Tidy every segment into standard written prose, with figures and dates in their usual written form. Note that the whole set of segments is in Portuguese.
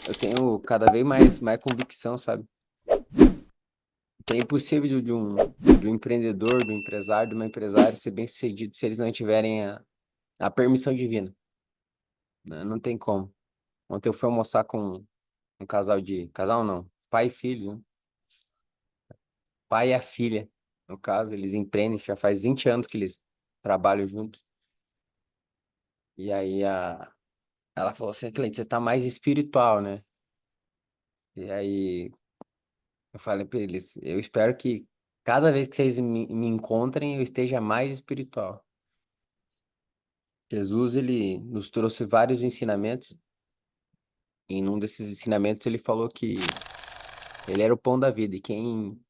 eu tenho cada vez mais convicção, sabe? Que é impossível de um empreendedor, de um empresário, de uma empresária ser bem-sucedido se eles não tiverem a permissão divina, né? Não tem como. Ontem eu fui almoçar com um casal de... Casal não, pai e filho, né? Pai e a filha, no caso, eles empreendem, já faz 20 anos que eles trabalham juntos. E aí ela falou assim, Cleide, você tá mais espiritual, né? E aí eu falei pra eles, eu espero que cada vez que vocês me encontrem, eu esteja mais espiritual. Jesus, ele nos trouxe vários ensinamentos, e num desses ensinamentos ele falou que ele era o pão da vida, e quem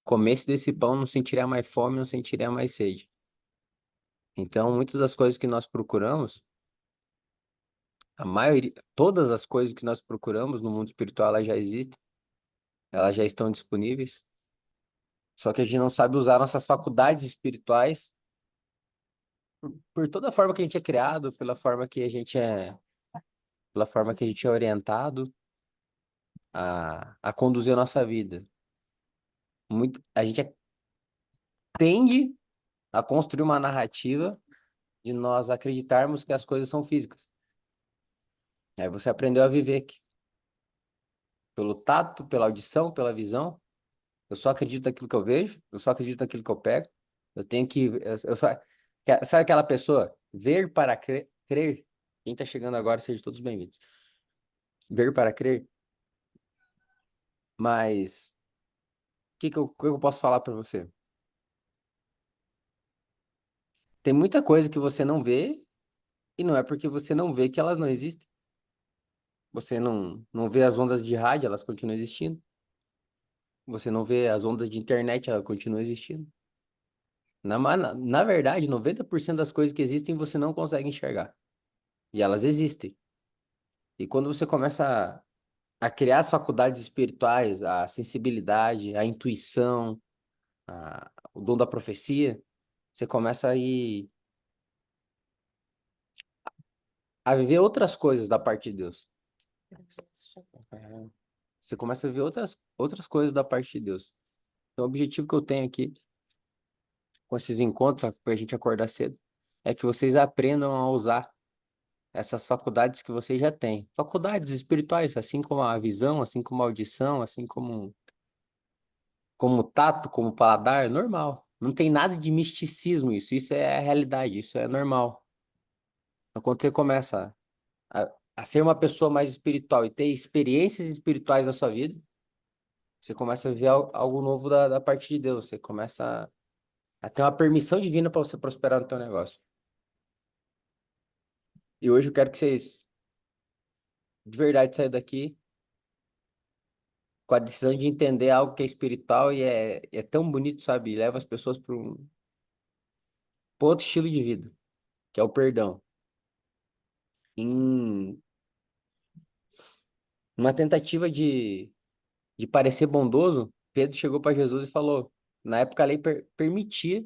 comesse desse pão não sentiria mais fome, não sentiria mais sede. Então, muitas das coisas que nós procuramos, a maioria, todas as coisas que nós procuramos no mundo espiritual, elas já existem, elas já estão disponíveis, só que a gente não sabe usar nossas faculdades espirituais por toda a forma que a gente é criado, pela forma que a gente é orientado a conduzir a nossa vida. A gente tende a construir uma narrativa de nós acreditarmos que as coisas são físicas. Aí você aprendeu a viver pelo tato, pela audição, pela visão. Eu só acredito naquilo que eu vejo, eu só acredito naquilo que eu pego. Eu tenho que. Eu só, sabe aquela pessoa? Ver para crer. Quem está chegando agora, sejam todos bem-vindos. Ver para crer. Mas o que eu posso falar para você? Tem muita coisa que você não vê, e não é porque você não vê que elas não existem. Você não vê as ondas de rádio, elas continuam existindo. Você não vê as ondas de internet, elas continuam existindo. Na verdade, 90% das coisas que existem você não consegue enxergar. E elas existem. E quando você começa a criar as faculdades espirituais, a sensibilidade, a intuição, o dom da profecia, você começa a viver outras coisas da parte de Deus. Você começa a ver outras coisas da parte de Deus. Então, o objetivo que eu tenho aqui com esses encontros, para a gente acordar cedo, é que vocês aprendam a usar essas faculdades que vocês já têm. Faculdades espirituais, assim como a visão, assim como a audição, assim como o tato, como o paladar, é normal. Não tem nada de misticismo isso. Isso é a realidade, isso é normal. Então, quando você começa a ser uma pessoa mais espiritual e ter experiências espirituais na sua vida, você começa a ver algo novo da parte de Deus. Você começa a ter uma permissão divina para você prosperar no teu negócio. E hoje eu quero que vocês, de verdade, saiam daqui com a decisão de entender algo que é espiritual e é tão bonito, sabe? E leva as pessoas pra outro estilo de vida, que é o perdão. Em uma tentativa de parecer bondoso, Pedro chegou para Jesus e falou: na época a lei permitia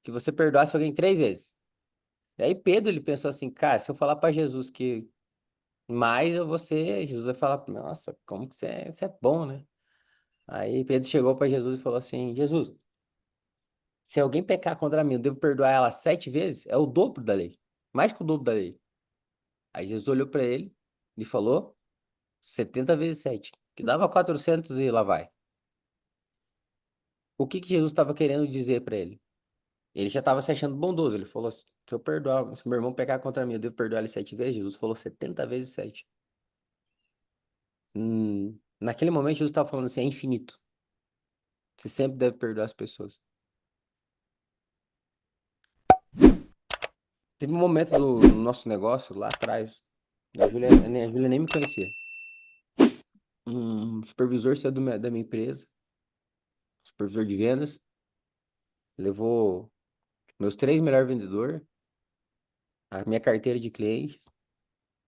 que você perdoasse alguém 3 vezes. E aí Pedro ele pensou assim: cara, se eu falar para Jesus que mais eu vou ser, Jesus vai falar: nossa, como que você é bom, né? Aí Pedro chegou para Jesus e falou assim: Jesus, se alguém pecar contra mim, eu devo perdoar ela 7 vezes? É o dobro da lei. Mais que o dobro da lei. Aí Jesus olhou para ele e falou: 70 vezes 7, que dava 400 e lá vai. O que que Jesus estava querendo dizer para ele? Ele já estava se achando bondoso. Ele falou: se eu perdoar, se meu irmão pecar contra mim, eu devo perdoar ele 7 vezes? Jesus falou 70 vezes 7. Naquele momento, Jesus estava falando assim: é infinito. Você sempre deve perdoar as pessoas. Teve um momento do nosso negócio lá atrás. A Júlia nem me conhecia. Um supervisor saiu da minha empresa, supervisor de vendas, levou meus 3 melhores vendedores, a minha carteira de clientes,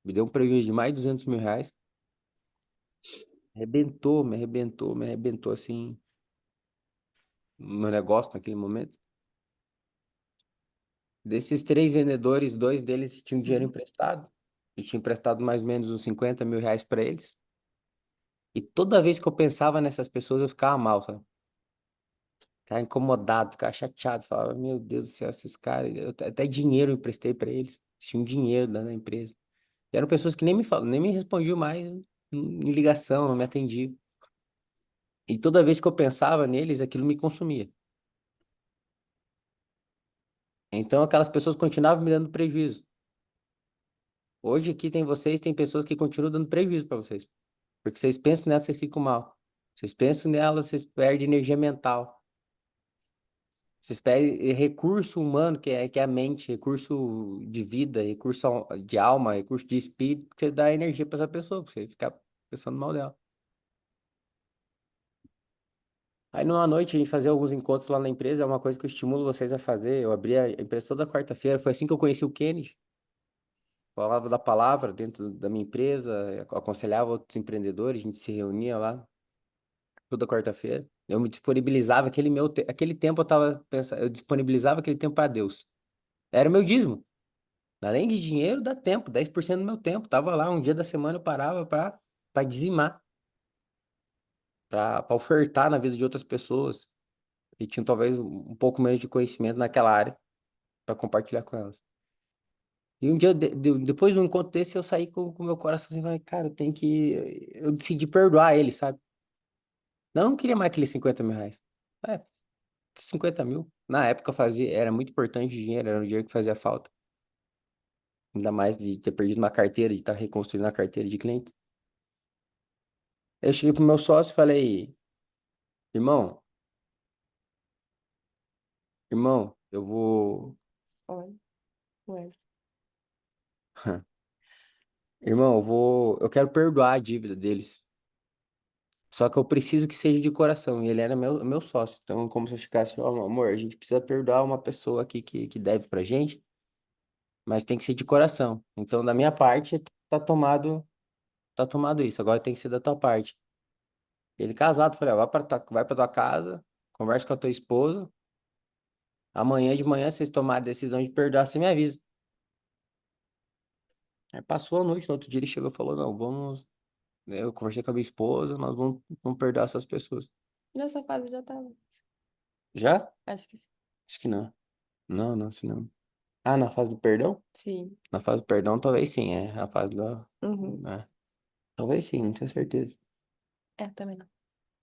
me deu um prejuízo de mais de R$ 200.000. Arrebentou, me arrebentou assim, o meu negócio naquele momento. Desses 3 vendedores, 2 deles tinham dinheiro emprestado. Eu tinha emprestado mais ou menos uns R$ 50.000 pra eles. E toda vez que eu pensava nessas pessoas, eu ficava mal, sabe? Ficava incomodado, ficava chateado. Falava, meu Deus do céu, esses caras. Até dinheiro eu emprestei pra eles. Tinha um dinheiro da empresa. E eram pessoas que nem me respondiam mais em ligação, não me atendiam. E toda vez que eu pensava neles, aquilo me consumia. Então aquelas pessoas continuavam me dando prejuízo. Hoje aqui tem vocês, tem pessoas que continuam dando prejuízo para vocês. Porque vocês pensam nelas, vocês ficam mal. Vocês pensam nelas, vocês perdem energia mental. Vocês perdem recurso humano, que é a mente, recurso de vida, recurso de alma, recurso de espírito, que você dá energia para essa pessoa, pra você ficar pensando mal dela. Aí numa noite a gente fazia alguns encontros lá na empresa, é uma coisa que eu estimulo vocês a fazer. Eu abria a empresa toda quarta-feira, foi assim que eu conheci o Kennedy. Falava da palavra dentro da minha empresa, aconselhava outros empreendedores, a gente se reunia lá toda quarta-feira. Eu me disponibilizava aquele tempo eu tava pensando, eu disponibilizava aquele tempo para Deus. Era o meu dízimo. Além de dinheiro, dá tempo, 10% do meu tempo. Tava lá, um dia da semana eu parava para dizimar, para ofertar na vida de outras pessoas que tinham talvez um pouco menos de conhecimento naquela área para compartilhar com elas. E um dia, depois de um encontro desse, eu saí com o meu coração assim, falei, cara, eu tenho que. Eu decidi perdoar ele, sabe? Não queria mais aqueles R$ 50.000. É, 50.000. Na época fazia, era muito importante o dinheiro, era um dinheiro que fazia falta. Ainda mais de ter perdido uma carteira, de estar reconstruindo a carteira de cliente. Eu cheguei pro meu sócio e falei, irmão, irmão, eu vou. Olha, ué. Irmão, eu quero perdoar a dívida deles. Só que eu preciso que seja de coração. E ele era meu sócio. Então, como se eu ficasse, ó, amor, a gente precisa perdoar uma pessoa aqui que deve pra gente, mas tem que ser de coração. Então, da minha parte, tá tomado isso. Agora tem que ser da tua parte. Ele casado, falei, ó, vai pra tua casa, conversa com a tua esposa. Amanhã de manhã, vocês tomarem a decisão de perdoar, você me avisa. Aí passou a noite, no outro dia ele chegou e falou, não, vamos. Eu conversei com a minha esposa, nós vamos perdoar essas pessoas. Nessa fase já tava. Já? Acho que sim. Acho que não. Não, não, se não. Ah, na fase do perdão? Sim. Na fase do perdão, talvez sim, é. A fase da. Uhum. É. Talvez sim, não tenho certeza. É, também não.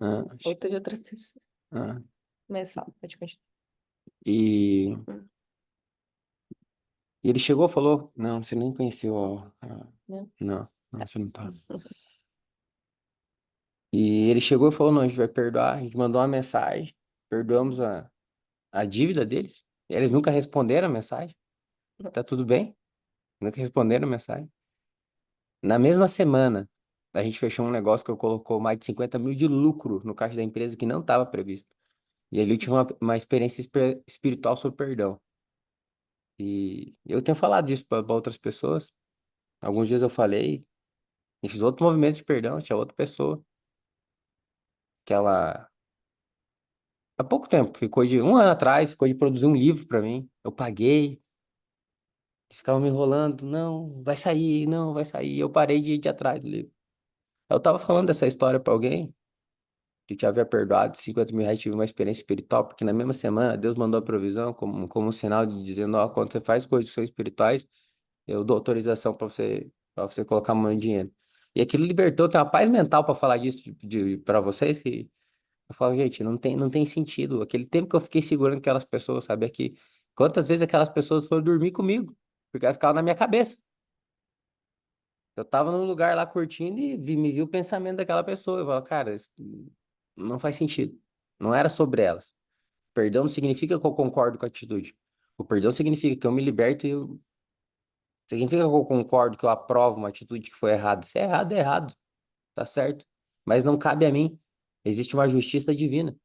Ah, acho Ou teve outra pessoa. ah. Mas fala, pode continuar. E, Hum. e ele chegou e falou: Não, você nem conheceu. Né? Não, não, você não tá. E ele chegou e falou: Não, a gente vai perdoar. A gente mandou uma mensagem, perdoamos a dívida deles. Eles nunca responderam a mensagem. Tá tudo bem? Nunca responderam a mensagem. Na mesma semana, a gente fechou um negócio que eu colocou mais de 50.000 de lucro no caixa da empresa que não estava previsto. E ali eu tive uma experiência espiritual sobre perdão. E eu tenho falado isso para outras pessoas. Alguns dias eu falei, e fiz outro movimento de perdão. Tinha outra pessoa que ela, há pouco tempo, ficou de um ano atrás, ficou de produzir um livro para mim. Eu paguei, ficava me enrolando. Não, vai sair, não, vai sair. Eu parei de ir atrás do livro. Eu tava falando dessa história para alguém. Que eu te havia perdoado, R$ 50.000, tive uma experiência espiritual, porque na mesma semana Deus mandou a provisão como um sinal de dizendo, ó, quando você faz coisas que são espirituais, eu dou autorização para você colocar a mão em dinheiro. E aquilo libertou, tem uma paz mental para falar disso para vocês, que eu falo, gente, não tem sentido. Aquele tempo que eu fiquei segurando aquelas pessoas, sabe, aqui, quantas vezes aquelas pessoas foram dormir comigo, porque elas ficavam na minha cabeça. Eu tava num lugar lá curtindo e me vi o pensamento daquela pessoa. Eu falo, cara, isso não faz sentido. Não era sobre elas. Perdão não significa que eu concordo com a atitude. O perdão significa que eu me liberto e eu... Significa que eu concordo, que eu aprovo uma atitude que foi errada. Se é errado, tá certo. Mas não cabe a mim. Existe uma justiça divina.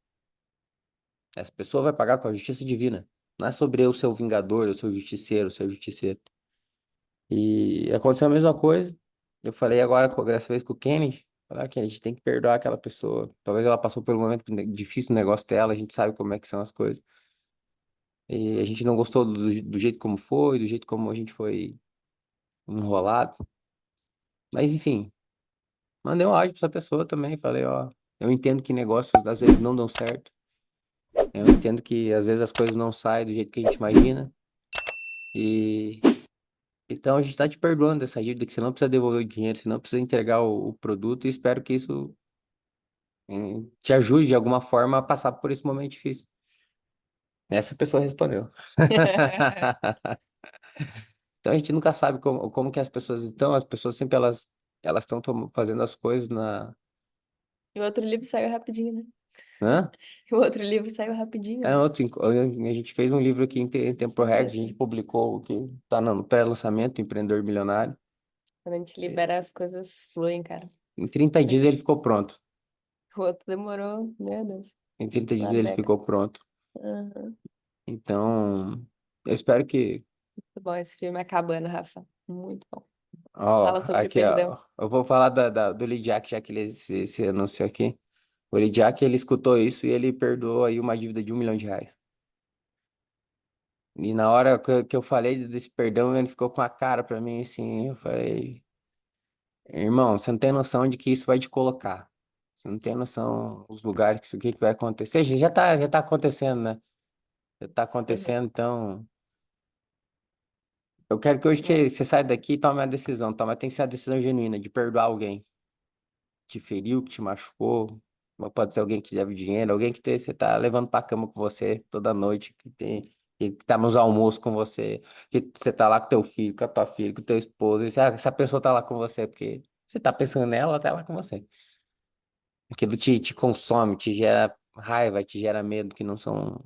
Essa pessoa vai pagar com a justiça divina. Não é sobre eu ser o vingador, eu ser o justiceiro, eu ser o justiceiro. E aconteceu a mesma coisa. Eu falei agora, dessa vez com o Kennedy. Falei, Kennedy, a gente tem que perdoar aquela pessoa. Talvez ela passou por um momento difícil no negócio dela, a gente sabe como é que são as coisas. E a gente não gostou do jeito como foi, do jeito como a gente foi enrolado. Mas enfim, mandei um áudio pra essa pessoa também. Falei, ó, eu entendo que negócios às vezes não dão certo. Eu entendo que às vezes as coisas não saem do jeito que a gente imagina. E então a gente tá te perdoando dessa dívida, que você não precisa devolver o dinheiro, você não precisa entregar o produto, e espero que isso te ajude de alguma forma a passar por esse momento difícil. Essa pessoa respondeu. Então a gente nunca sabe como que as pessoas estão, as pessoas sempre elas estão fazendo as coisas na. E o outro livro saiu rapidinho, né? Hã? O outro livro saiu rapidinho, É né? outro, a gente fez um livro aqui em tempo Sempre recorde, a gente assim. publicou o que tá no pré-lançamento, Empreendedor Milionário. Quando a gente libera, as coisas fluem, cara. Em 30 dias ele ficou pronto. O outro demorou, meu Deus, Em 30 dias uma ele década. ficou pronto. Aham. Então, eu espero que. Muito bom esse filme acabando, Rafa. Muito bom. Ó, Fala sobre aqui, perdão. ó. Eu vou falar do Lidiac, já que ele se anunciou aqui. O Lidiac, ele escutou isso e ele perdoou aí uma dívida de R$ 1 milhão. E na hora que eu falei desse perdão, ele ficou com a cara pra mim assim. Eu falei, irmão, você não tem noção de que isso vai te colocar. Você não tem noção dos lugares que isso aqui que vai acontecer. Já tá acontecendo, né? Já tá acontecendo, então. Eu quero que hoje É. você saia daqui e tome uma decisão. Tem que ser uma decisão genuína de perdoar alguém que te feriu, que te machucou. Pode ser alguém que te deve dinheiro, alguém que você tá levando pra cama com você toda noite, que tá nos almoços com você, que você tá lá com teu filho, com a tua filha, com teu esposo. E essa pessoa tá lá com você porque você tá pensando nela, ela tá lá com você. Aquilo te consome, te gera raiva, te gera medo, que não são.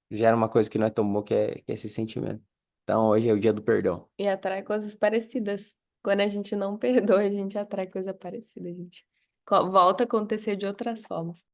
Gera uma coisa que não é tão boa, que é esse sentimento. Então hoje é o dia do perdão. E atrai coisas parecidas. Quando a gente não perdoa, a gente atrai coisa parecida, gente. Volta a acontecer de outras formas.